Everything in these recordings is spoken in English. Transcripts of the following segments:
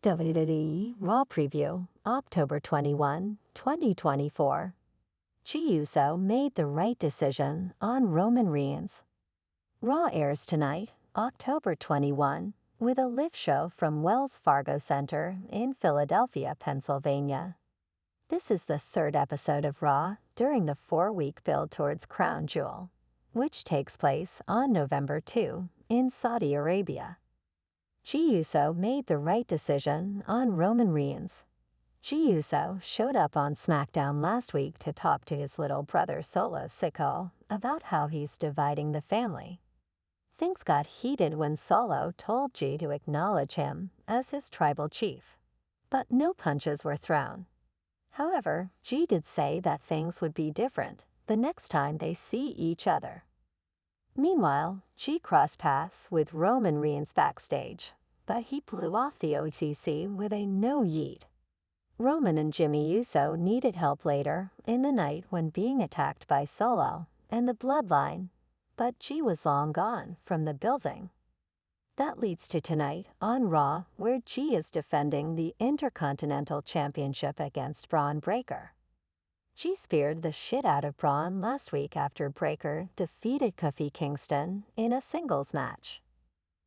WWE Raw Preview, October 21, 2024. Jey Uso made the right decision on Roman Reigns. Raw airs tonight, October 21, with a live show from Wells Fargo Center in Philadelphia, Pennsylvania. This is the third episode of Raw during the 4-week build towards Crown Jewel, which takes place on November 2 in Saudi Arabia. Jey Uso made the right decision on Roman Reigns. Jey Uso showed up on Smackdown last week to talk to his little brother Solo Sikoa about how he's dividing the family. Things got heated when Solo told Jey to acknowledge him as his tribal chief, but no punches were thrown. However, Jey did say that things would be different the next time they see each other. Meanwhile, Jey crossed paths with Roman Reigns backstage, but he blew off the OTC with a no Yeet. Roman and Jimmy Uso needed help later in the night when being attacked by Solo and the Bloodline, but Jey was long gone from the building. That leads to tonight on Raw, where Jey is defending the Intercontinental Championship against Braun Breaker. Jey speared the shit out of Braun last week after Breaker defeated Kofi Kingston in a singles match.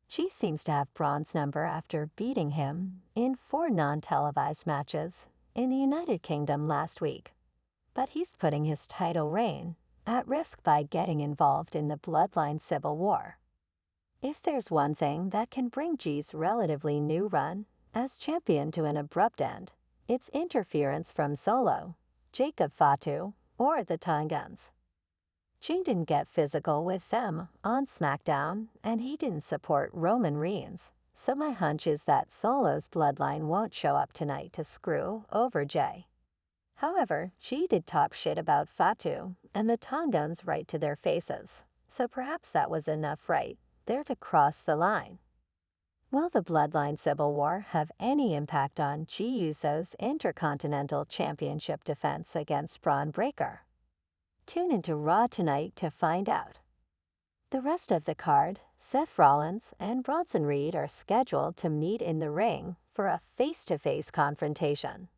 Jey seems to have Braun's number after beating him in 4 non-televised matches in the United Kingdom last week, but he's putting his title reign at risk by getting involved in the Bloodline Civil War. If there's one thing that can bring Jey's relatively new run as champion to an abrupt end, it's interference from Solo, Jacob Fatu, or the Tongans. Jey didn't get physical with them on SmackDown, and he didn't support Roman Reigns, so my hunch is that Solo's Bloodline won't show up tonight to screw over Jey. However, Jey did talk shit about Fatu and the Tongans right to their faces, so perhaps that was enough right there to cross the line. Will the Bloodline Civil War have any impact on Jey Uso's Intercontinental Championship defense against Braun Breaker? Tune into Raw tonight to find out. The rest of the card, Seth Rollins and Bronson Reed are scheduled to meet in the ring for a face-to-face confrontation.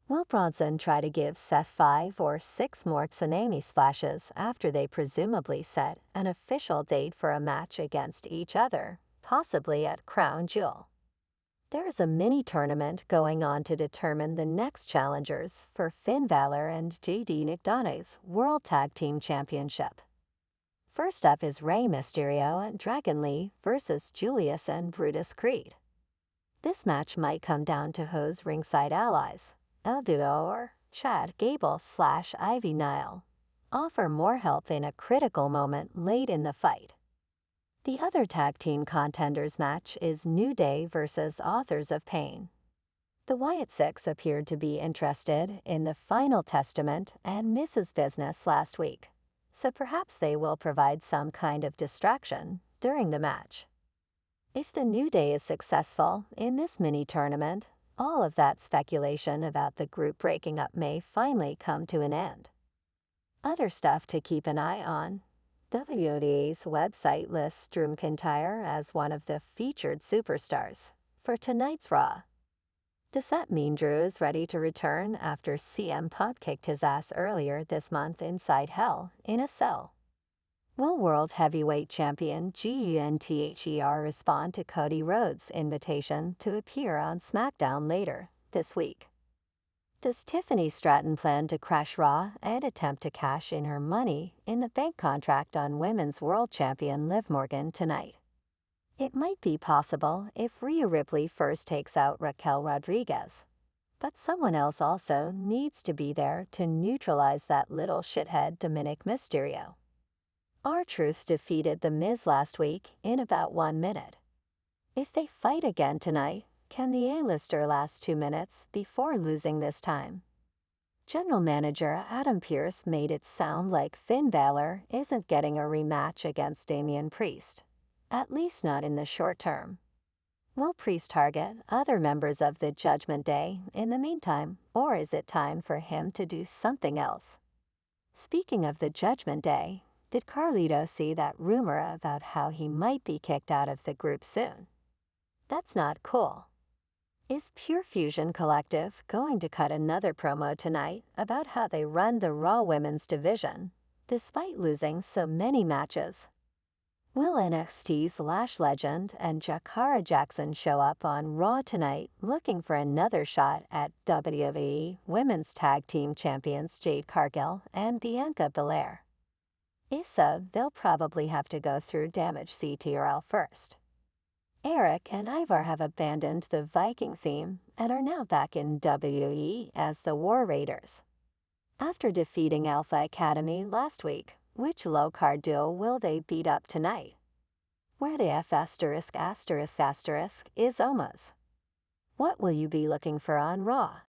Will Bronson try to give Seth 5 or 6 more tsunami splashes after they presumably set an official date for a match against each other, possibly at Crown Jewel? There is a mini-tournament going on to determine the next challengers for Finn Balor and JD McDonough's World Tag Team Championship. First up is Rey Mysterio and Dragon Lee versus Julius and Brutus Creed. This match might come down to whose ringside allies, El Duo or Chad Gable/Ivy Nile, offer more help in a critical moment late in the fight. The other tag team contenders match is New Day versus Authors of Pain. The Wyatt Six appeared to be interested in the Final Testament and Mrs. Business last week, so perhaps they will provide some kind of distraction during the match. If the New Day is successful in this mini-tournament, all of that speculation about the group breaking up may finally come to an end. Other stuff to keep an eye on. WWE's website lists Drew McIntyre as one of the featured superstars for tonight's Raw. Does that mean Drew is ready to return after CM Punk kicked his ass earlier this month inside Hell in a Cell? Will World Heavyweight Champion GUNTHER respond to Cody Rhodes' invitation to appear on SmackDown later this week? Does Tiffany Stratton plan to crash Raw and attempt to cash in her money in the bank contract on Women's World Champion Liv Morgan tonight? It might be possible if Rhea Ripley first takes out Raquel Rodriguez, but someone else also needs to be there to neutralize that little shithead Dominic Mysterio. R-Truth defeated The Miz last week in about 1 minute. If they fight again tonight, can the A-lister last 2 minutes before losing this time? General Manager Adam Pearce made it sound like Finn Balor isn't getting a rematch against Damian Priest, at least not in the short term. Will Priest target other members of the Judgment Day in the meantime, or is it time for him to do something else? Speaking of the Judgment Day, did Carlito see that rumor about how he might be kicked out of the group soon? That's not cool. Is Pure Fusion Collective going to cut another promo tonight about how they run the Raw Women's division, despite losing so many matches? Will NXT's Lash Legend and Jakara Jackson show up on Raw tonight looking for another shot at WWE Women's Tag Team Champions Jade Cargill and Bianca Belair? If so, they'll probably have to go through Damage CTRL first. Eric and Ivar have abandoned the Viking theme and are now back in WWE as the War Raiders. After defeating Alpha Academy last week, which low-card duo will they beat up tonight? Where the F*** is Oma's. What will you be looking for on Raw?